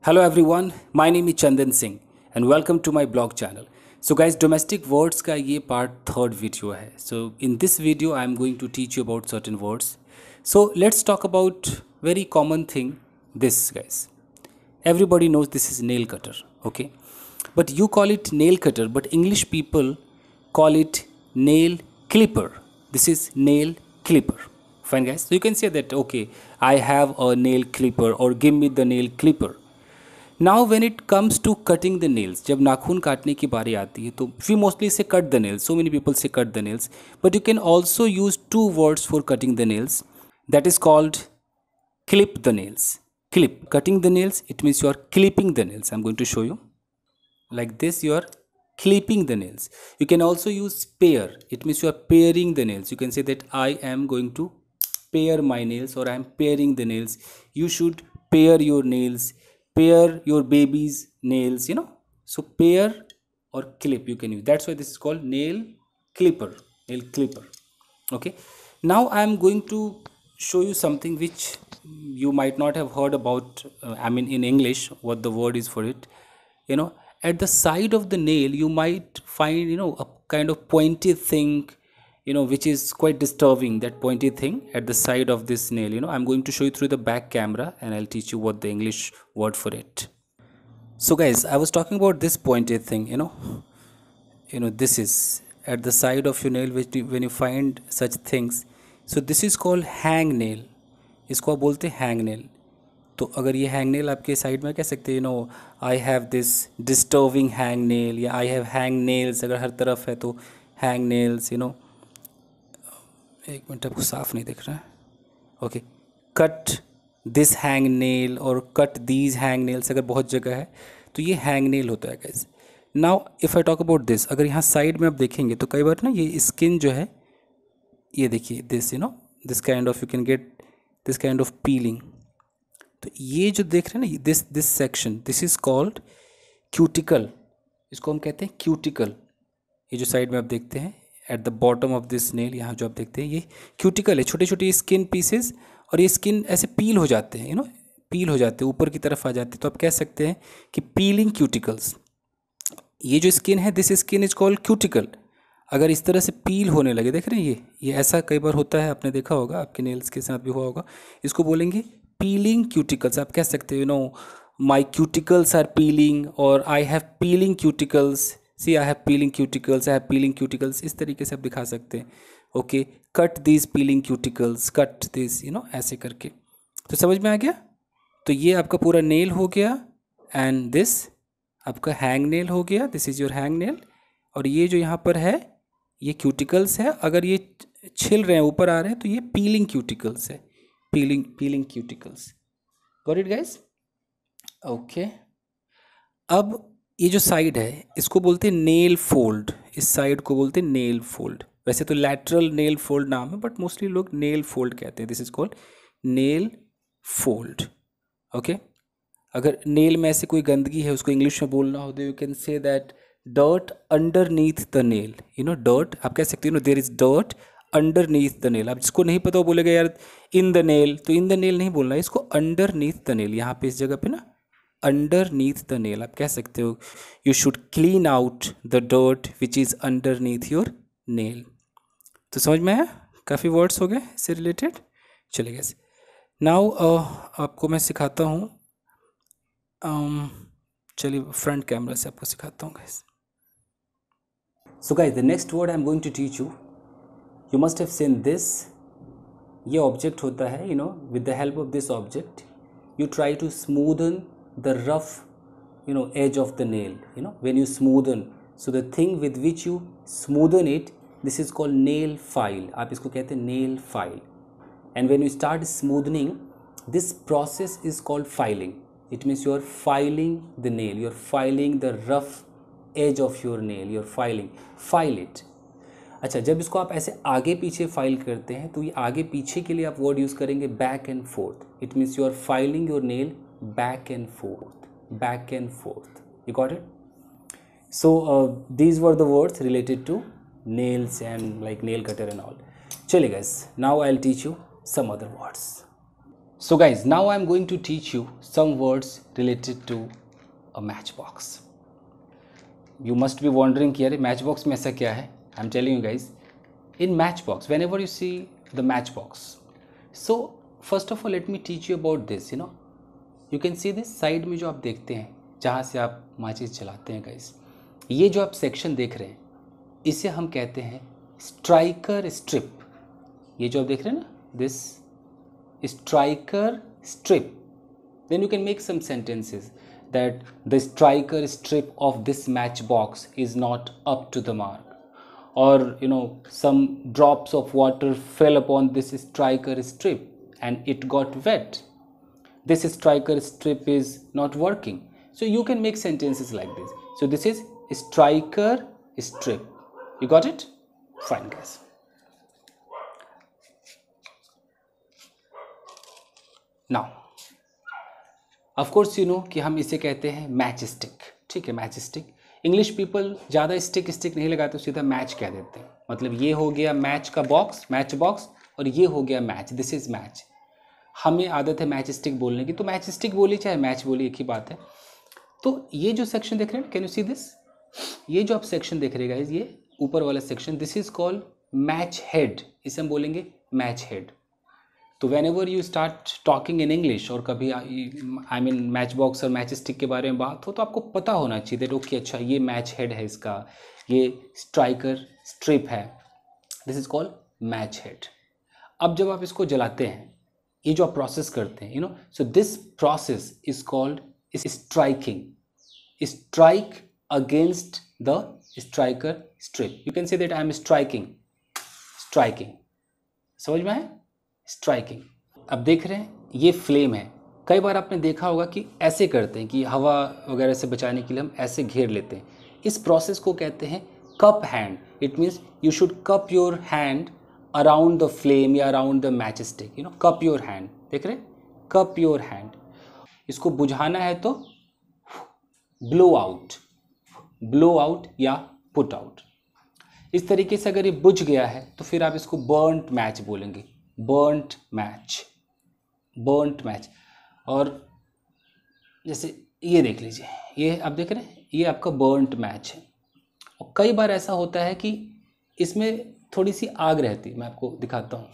Hello everyone, my name is Chandan Singh and welcome to my blog channel. So guys, domestic words का ये part third video है. So in this video I am going to teach you about certain words. So let's talk about very common thing, this guys. Everybody knows this is nail cutter, okay? But you call it nail cutter, but English people call it nail clipper. This is nail clipper. Fine guys, so you can say that, okay, I have a nail clipper or give me the nail clipper. Now when it comes to cutting the nails, जब नाखून काटने की बारी आती है तो we mostly say cut the nails. So many people say cut the nails, but you can also use two words for cutting the nails. That is called clip the nails. Clip, cutting the nails, it means you are clipping the nails. I'm going to show you. Like this, you are clipping the nails. You can also use pair. It means you are pairing the nails. You can say that I am going to pair my nails, or I am pairing the nails. You should pair your nails, pair your baby's nails, So pair or clip you can use. That's why this is called nail clipper. Nail clipper. Okay. Now I am going to show you something which you might not have heard about. In English, what the word is for it. At the side of the nail, you might find, a kind of pointy thing, which is quite disturbing, that pointy thing at the side of this nail. I'm going to show you through the back camera and I'll teach you what the English word for it. So guys, I was talking about this pointy thing, this is at the side of your nail, which when you find such things. So this is called hang nail. इसको आप बोलते हैं hang nail. तो अगर ये hang nail आपके side में कह सकते हैं, I have this disturbing hang nail, या आई हैव हैंग नेल्स. अगर हर तरफ है तो हैंग नेल्स. एक मिनट, आपको साफ नहीं दिख रहा है. Okay, cut this hang nail और कट दीज हैंग नेल्स, अगर बहुत जगह है तो ये हैंग नेल होता है guys. Now if I talk about this, अगर यहाँ साइड में आप देखेंगे तो कई बार ना ये स्किन जो है, ये देखिए this this kind of, you can get this kind of piling. तो ये जो देख रहे हैं ना, this section, this is called cuticle. इसको हम कहते हैं क्यूटिकल. ये जो साइड में आप देखते हैं at the bottom of this nail, यहाँ जो आप देखते हैं ये क्यूटिकल है. छोटे छोटे स्किन पीसेस, और ये स्किन ऐसे पील हो जाते हैं, पील हो जाते हैं, ऊपर की तरफ आ जाते हैं. तो आप कह सकते हैं कि पीलिंग क्यूटिकल्स. ये जो स्किन है, this skin is called cuticle. अगर इस तरह से पील होने लगे, देख रहे हैं ये ऐसा कई बार होता है, आपने देखा होगा, आपके नेल्स के साथ भी हुआ होगा. इसको बोलेंगे पीलिंग क्यूटिकल्स. आप कह सकते हो, माई क्यूटिकल्स आर पीलिंग, और I have peeling cuticles. See, I have peeling cuticles, I have peeling cuticles. इस तरीके से आप दिखा सकते हैं. Okay, cut this peeling cuticles, cut this, ऐसे करके. तो समझ में आ गया. तो ये आपका पूरा नेल हो गया, एंड दिस आपका हैंग नेल हो गया. This is your hang nail. और ये जो यहाँ पर है, ये क्यूटिकल्स है. अगर ये छिल रहे हैं, ऊपर आ रहे हैं, तो ये पीलिंग क्यूटिकल्स है. Piling cuticles. Got it guys? Okay. अब ये जो साइड है, इसको बोलते हैं नेल फोल्ड. इस साइड को बोलते हैं नेल फोल्ड. वैसे तो लैटरल नेल फोल्ड नाम है, बट मोस्टली लोग नेल फोल्ड कहते हैं. This is called nail fold. Okay. अगर नेल में ऐसे कोई गंदगी है, उसको इंग्लिश में बोलना हो तो you can say that dirt underneath the nail. dirt, आप कह सकते हो, there is dirt underneath the nail. अब जिसको नहीं पता वो बोलेगा यार in the nail, तो in the nail नहीं बोलना है, इसको underneath the nail. यहाँ पे इस जगह पे ना underneath the nail आप कह सकते हो. You should clean out the dirt which is underneath your nail. तो समझ में आया? काफ़ी वर्ड्स हो गए इससे रिलेटेड. चलिए guys, now आपको मैं सिखाता हूँ. चलिए फ्रंट कैमरा से आपको सिखाता हूँ guys. So guys, the next word I'm going to teach you, you must have seen this. ये object होता है, with the help of this object, you try to smoothen the rough, edge of the nail. When you smoothen, so the thing with which you smoothen it, this is called nail file. आप इसको कहते हैं nail file. And when you start smoothening, this process is called filing. It means you are filing the nail. You are filing the rough edge of your nail. You're filing, file it. अच्छा, जब इसको आप ऐसे आगे पीछे file करते हैं, तो ये आगे पीछे के लिए आप वर्ड यूज़ करेंगे back and forth. It means you are filing your nail back and forth, back and forth. You got it? So these were the words related to nails and like nail cutter and all. चलिए guys, now I will teach you some other words. So guys, now I am going to teach you some words related to a matchbox. You must be wondering कि यार matchbox में ऐसा क्या है? I'm telling you guys, in matchbox, whenever you see the matchbox, so first of all let me teach you about this. You can see this side में जो आप देखते हैं जहाँ से आप माचिस जलाते हैं guys, ये जो आप सेक्शन देख रहे हैं इसे हम कहते हैं स्ट्राइकर स्ट्रिप. ये जो आप देख रहे हैं ना, this striker strip. Then you can make some sentences that the striker strip of this matchbox is not up to the mark, or some drops of water fell upon this striker strip and it got wet. This striker strip is not working. So you can make sentences like this. So this is striker strip. You got it? Fine guys. Now of course कि हम इसे कहते हैं match stick. ठीक है, match stick. English people ज़्यादा stick नहीं लगाते, सीधा मैच कह देते हैं. मतलब ये हो गया मैच का बॉक्स, मैच बॉक्स, और ये हो गया मैच, दिस इज़ मैच. हमें आदत है मैच स्टिक बोलने की, तो मैच स्टिक बोली चाहे मैच बोली एक ही बात है. तो ये जो सेक्शन देख रहे हैं, कैन यू सी दिस, ये जो आप सेक्शन देख रहे हैं ये ऊपर वाला section, this is called match head. इसे हम बोलेंगे मैच हेड. तो when ever you start talking in English और कभी आई मीन मैच बॉक्स और मैच स्टिक के बारे में बात हो तो आपको पता होना चाहिए दैट ओके अच्छा ये मैच हेड है, इसका ये स्ट्राइकर स्ट्रिप है, this is called match head. अब जब आप इसको जलाते हैं, ये जो आप प्रोसेस करते हैं so this process is called striking. Strike against the striker strip. You can say that I am striking. समझ में आए? स्ट्राइकिंग. अब देख रहे हैं ये फ्लेम है. कई बार आपने देखा होगा कि ऐसे करते हैं कि हवा वगैरह से बचाने के लिए हम ऐसे घेर लेते हैं. इस प्रोसेस को कहते हैं cup hand. It means you should cup your hand around the flame या around the match stick. Cup your hand. देख रहे हैं, कप योर हैंड. इसको बुझाना है तो ब्लो आउट या पुट आउट. इस तरीके से अगर ये बुझ गया है तो फिर आप इसको बर्न्ट मैच बोलेंगे. Burnt match. और जैसे ये देख लीजिए, ये आप देख रहे हैं ये आपका बर्न्ट मैच है. और कई बार ऐसा होता है कि इसमें थोड़ी सी आग रहती है. मैं आपको दिखाता हूँ.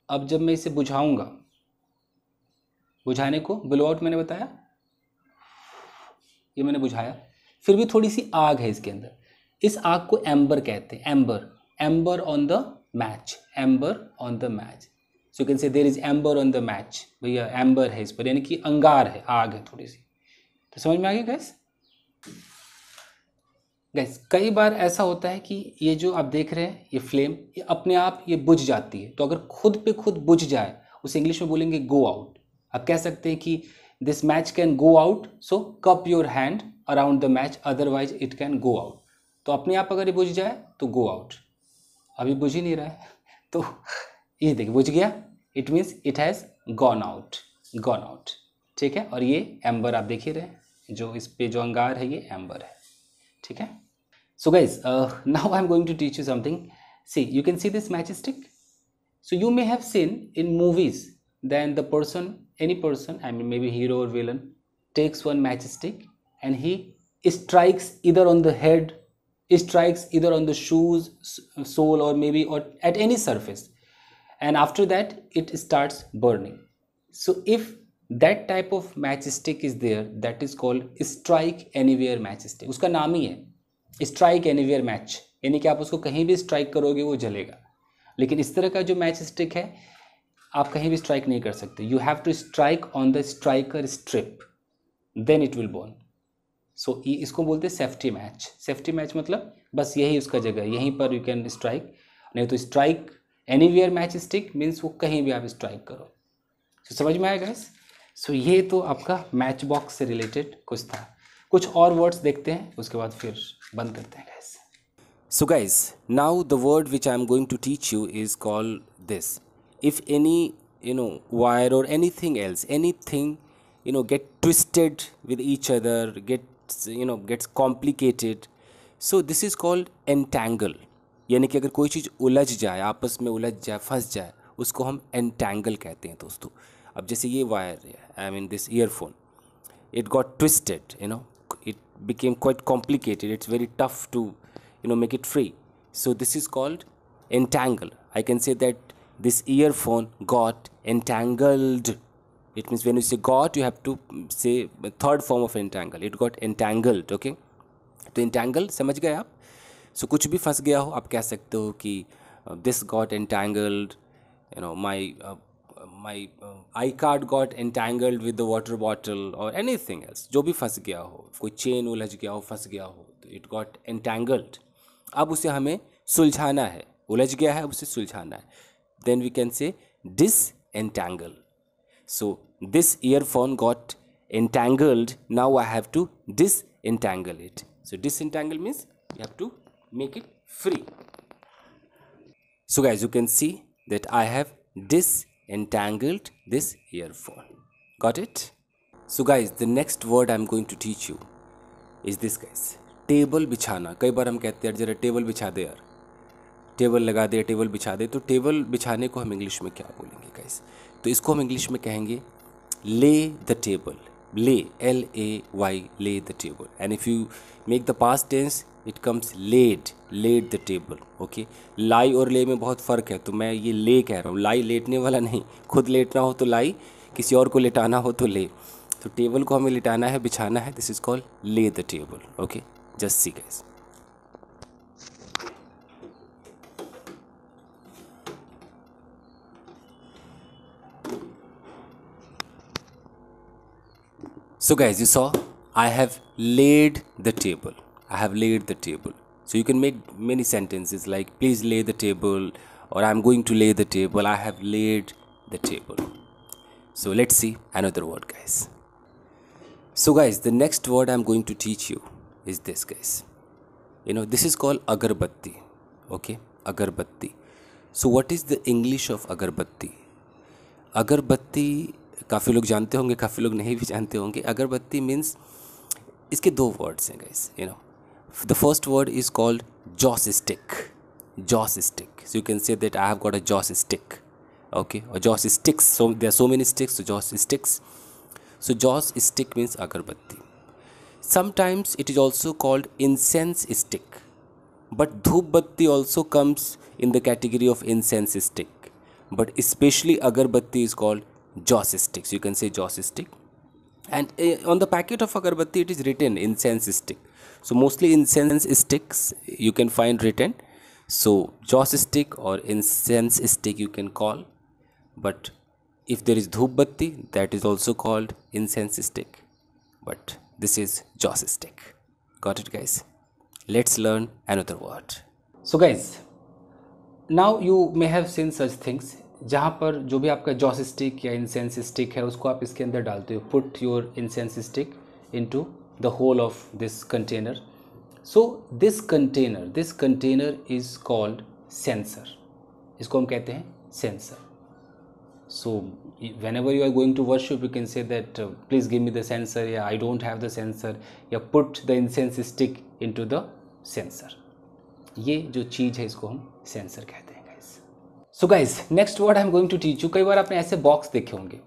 अब जब मैं इसे बुझाऊंगा, बुझाने को ब्लो आउट मैंने बताया, ये मैंने बुझाया, फिर भी थोड़ी सी आग है इसके अंदर. इस आग को एम्बर कहते हैं. Ember on the match. So you can say there is ember on the match. भैया एम्बर है इस पर, यानी कि अंगार है, आग है थोड़ी सी. तो समझ में आ गया गैस. कई बार ऐसा होता है कि ये जो आप देख रहे हैं ये फ्लेम, ये अपने आप ये बुझ जाती है. तो अगर खुद पे खुद बुझ जाए उसे इंग्लिश में बोलेंगे गो आउट. आप कह सकते हैं कि this match can go out, so cup your hand around the match, otherwise it can go out. तो अपने आप अगर ये बुझ जाए तो गो आउट. अभी बुझ ही नहीं रहा है तो ये देखिए बुझ गया, it means it has gone out. ठीक है. और ये एम्बर आप देख ही रहे हैं, जो इस पे जो अंगार है ये एम्बर है. ठीक है. So guys, now I am going to teach you something. See you can see this match stick. So you may have seen in movies then the person, any person, I mean maybe hero or villain, takes one matchstick and he strikes either on the head, strikes either on the shoes sole, or maybe or at any surface, and after that it starts burning. So if that type of matchstick is there, that is called strike anywhere matchstick. उसका नाम ही है strike anywhere match, यानी कि आप उसको कहीं भी strike करोगे वो जलेगा. लेकिन इस तरह का जो मैच स्टिक है आप कहीं भी स्ट्राइक नहीं कर सकते. You have to strike on the striker strip, then it will burn. So इसको बोलते हैं सेफ्टी मैच. मतलब बस यही उसका जगह है, यहीं पर यू कैन स्ट्राइक. नहीं तो strike anywhere match stick means वो कहीं भी आप स्ट्राइक करो. सो समझ में आएगा गाइस. सो ये तो आपका मैच बॉक्स से रिलेटेड कुछ था. कुछ और वर्ड्स देखते हैं, उसके बाद फिर बंद करते हैं guys. So guys, now the word which I am going to teach you is called this. If any wire or anything else, anything get twisted with each other, gets complicated, so this is called entangle, यानी कि अगर कोई चीज़ उलझ जाए, आपस में उलझ जाए, फंस जाए, उसको हम एंटैंगल कहते हैं दोस्तों। अब जैसे ये वायर है, I mean this earphone, it got twisted, it became quite complicated, it's very tough to make it free. So this is called entangle. I can say that this earphone got entangled. It means when you say got, you have to say third form of entangle. It got entangled. Okay, तो entangle समझ गए आप? So कुछ भी फंस गया हो, आप कह सकते हो कि this got entangled, my iCard got entangled with the water bottle or anything else. जो भी फंस गया हो, कोई चेन उलझ गया हो, फंस गया हो, तो it got entangled. अब उसे हमें सुलझाना है, उलझ गया है, अब उसे सुलझाना है. Then we can say disentangle. So this earphone got entangled. Now I have to disentangle it. So disentangle means you have to make it free. So guys, you can see that I have disentangled this earphone. Got it? So guys, the next word I'm going to teach you is this guys. Table बिछाना. कई बार हम कहते हैं जरा table बिछा दे यार, table लगा दे, table बिछा दे. तो टेबल बिछाने को हम इंग्लिश में क्या बोलेंगे गाइस? तो इसको हम इंग्लिश में कहेंगे ले द टेबल. ले, LAY, lay the table. And if you make the past tense, it comes laid the table. Okay, लाई और ले में बहुत फ़र्क है, तो मैं ये ले कह रहा हूँ. लाई लेटने वाला नहीं, खुद लेटना हो तो लाई, किसी और को लेटाना हो तो ले. तो टेबल को हमें लिटाना है, बिछाना है. दिस इज़ कॉल्ड ले the table. Okay, just see guys. So guys, you saw I have laid the table. I have laid the table. So you can make many sentences like please lay the table, or I'm going to lay the table. I have laid the table. So let's see another word guys. So guys, the next word I'm going to teach you is this guys. This is called agarbatti. Okay, agarbatti. So what is the English of agarbatti? अगरबत्ती काफ़ी लोग जानते होंगे, काफ़ी लोग नहीं भी जानते होंगे. अगरबत्ती मीन्स, इसके दो वर्ड्स हैं guys. The first word is called joss stick. Joss stick. So you can say that I have got a joss stick. Okay, और joss sticks, so there are so many sticks, so joss sticks. So joss stick means अगरबत्ती. Sometimes it is also called incense stick, but धूप बत्ती also comes in the category of incense stick, but especially agarbatti is called joss stick. So you can say joss stick, and on the packet of agarbatti it is written incense stick. So mostly incense sticks you can find written, so joss stick or incense stick you can call. But if there is dhoop batti, that is also called incense stick, but this is joss stick. Got it guys? Let's learn another word. So guys, now you may have seen such things जहाँ पर जो भी आपका joss stick या incense stick है उसको आप इसके अंदर डालते हो. Put your incense stick into the hole of this container. So this container is called censer. इसको हम कहते हैं censer. So whenever you are going to worship you can say that please give me the sensor, या I don't have the sensor, या put the incense stick into the sensor. ये जो चीज़ है इसको हम सेंसर कहते हैं guys. So guys, next word I am going to teach you. कई बार आपने ऐसे बॉक्स देखे होंगे,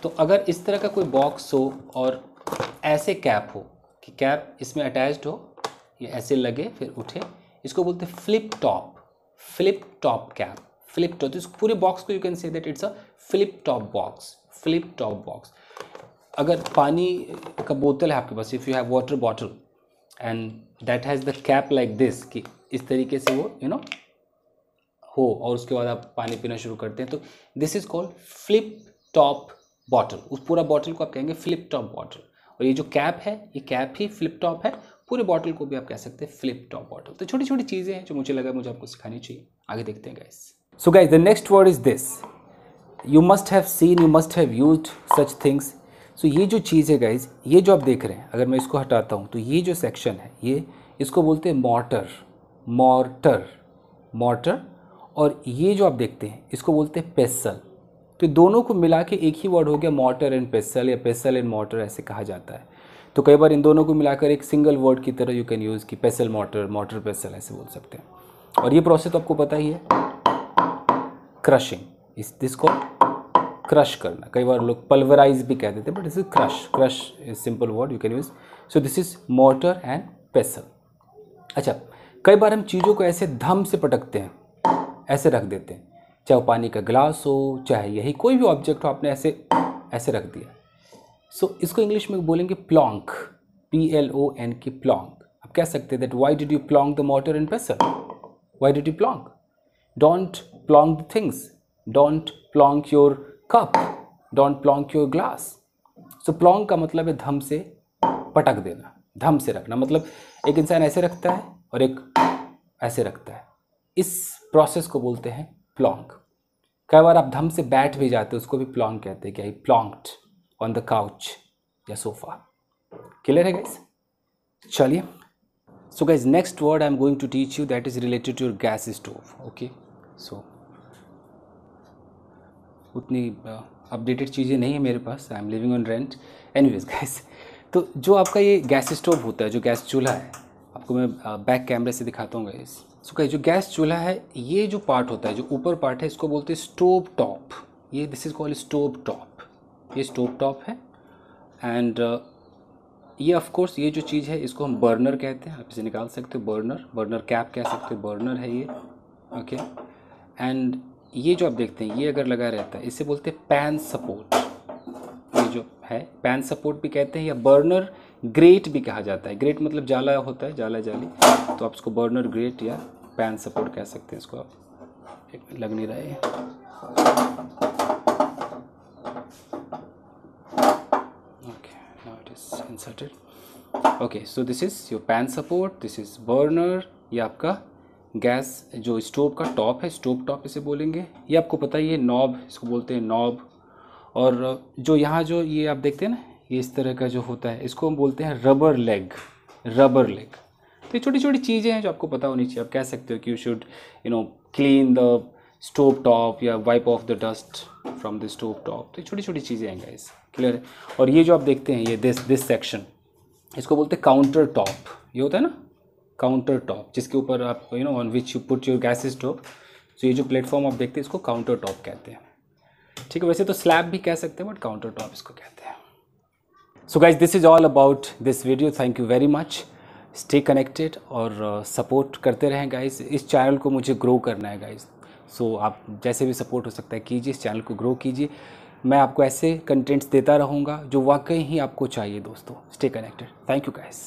तो अगर इस तरह का कोई बॉक्स हो और ऐसे कैप हो कि कैप इसमें अटैच्ड हो, ये ऐसे लगे फिर उठे, इसको बोलते हैं flip top. Flip top cap, flip top. तो इस पूरे बॉक्स को you can say that it's a flip top box. Flip top box. अगर पानी का बोतल है आपके पास, if you have water bottle and that has the cap like this, कि इस तरीके से वो हो, और उसके बाद आप पानी पीना शुरू करते हैं, तो this is called flip top bottle. उस पूरा बॉटल को आप कहेंगे फ्लिप टॉप बॉटल. और ये जो कैप है, ये कैप ही फ्लिप टॉप है. पूरे बॉटल को भी आप कह सकते हैं फ्लिप टॉप बॉटल. तो छोटी छोटी चीज़ें हैं जो मुझे लगा मुझे आपको सिखानी चाहिए. आगे देखते हैं guys. So guys, the next word is this. You must have seen, you must have used such things. So ये जो चीज़ है गाइज, ये जो आप देख रहे हैं, अगर मैं इसको हटाता हूँ तो ये जो सेक्शन है, ये इसको बोलते हैं मॉर्टर. मॉर्टर. और ये जो आप देखते हैं इसको बोलते हैं पेसल. तो दोनों को मिला के एक ही वर्ड हो गया मॉर्टर एंड पेसल, या पेसल एंड मॉर्टर ऐसे कहा जाता है. तो कई बार इन दोनों को मिलाकर एक सिंगल वर्ड की तरह यू कैन यूज़ कि पेसल मोटर, मोटर पेसल ऐसे बोल सकते हैं। और ये प्रोसेस तो आपको पता ही है, क्रशिंग, इसको क्रश करना। कई बार लोग पल्वराइज भी कह देते हैं, but this is crush. Crush is simple word you can use. So this is motor and पेसल। अच्छा, कई बार हम चीज़ों को ऐसे धम से पटकते हैं, ऐसे रख देते हैं, चाहे वो पानी का गिलास हो, चाहे यही कोई भी ऑब्जेक्ट हो, आपने ऐसे रख दिया। सो इसको इंग्लिश में बोलेंगे प्लॉन्क, PLONK, प्लॉन्क। आप कह सकते हैं that why did you plonk the mortar and pestle, why did you plonk, don't plonk the things, don't plonk your cup, don't plonk your glass. So plonk का मतलब है धम से पटक देना, धम से रखना। मतलब एक इंसान ऐसे रखता है और एक ऐसे रखता है, इस प्रोसेस को बोलते हैं प्लॉन्क। कई बार आप धम से बैठ भी जाते हो, उसको भी प्लॉन्क कहते हैं, क्या प्लॉन्क्ड ऑन द काउच या सोफा। क्लियर है गाइस? चलिए, so guys next word I am going to teach you that is related to your gas stove. Okay, so उतनी अपडेटेड चीज़ें नहीं है मेरे पास, I am living on rent. Anyways guys, तो जो आपका ये गैस स्टोव होता है, जो गैस चूल्हा है, आपको मैं बैक कैमरे से दिखाता हूँ गाइस। सो गाइस, जो गैस चूल्हा है, ये जो पार्ट होता है, जो ऊपर पार्ट है, इसको बोलते हैं स्टोव टॉप। ये this is called stove top, ये स्टोव टॉप है। एंड ये ऑफ कोर्स ये जो चीज़ है, इसको हम बर्नर कहते हैं। आप इसे निकाल सकते हो, बर्नर कैप कह सकते हो, बर्नर है ये। ओके, एंड ये जो आप देखते हैं, ये अगर लगा रहता है, इसे बोलते हैं पैन सपोर्ट। ये जो है पैन सपोर्ट भी कहते हैं, या बर्नर ग्रेट भी कहा जाता है। ग्रेट मतलब जाला होता है, जाला जाली, तो आप इसको बर्नर ग्रेट या पैन सपोर्ट कह सकते हैं। इसको आप एक मिनट, लग नहीं रहा है। Okay, now it is inserted. Okay, so this is your pan support, this is burner, ये आपका गैस जो स्टोव का टॉप है, स्टोव टॉप इसे बोलेंगे। ये आपको पता ही है, नॉब इसको बोलते हैं, नॉब। और जो यहाँ जो ये आप देखते हैं ना, ये इस तरह का जो होता है, इसको हम बोलते हैं रबर लेग, रबर लेग। तो ये छोटी छोटी चीज़ें हैं जो आपको पता होनी चाहिए। आप कह सकते हो कि you should clean the stove top या wipe off the dust from the stove top. तो ये छोटी छोटी चीज़ें हैं गाइस, क्लियर है। और ये जो आप देखते हैं, ये दिस सेक्शन, इसको बोलते हैं काउंटर टॉप। ये होता है ना काउंटर टॉप, जिसके ऊपर आप on which you put your gas stove. So ये जो प्लेटफॉर्म आप देखते हैं, इसको काउंटर टॉप कहते हैं। ठीक है, वैसे तो स्लैब भी कह सकते हैं, बट काउंटर टॉप इसको कहते हैं। So guys, this is all about this video. Thank you very much. Stay connected और सपोर्ट करते रहें गाइज। इस चैनल को मुझे ग्रो करना है गाइज। सो आप जैसे भी सपोर्ट हो सकता है कीजिए, इस चैनल को ग्रो कीजिए। मैं आपको ऐसे कंटेंट्स देता रहूँगा जो वाकई ही आपको चाहिए दोस्तों। Stay connected. Thank you guys.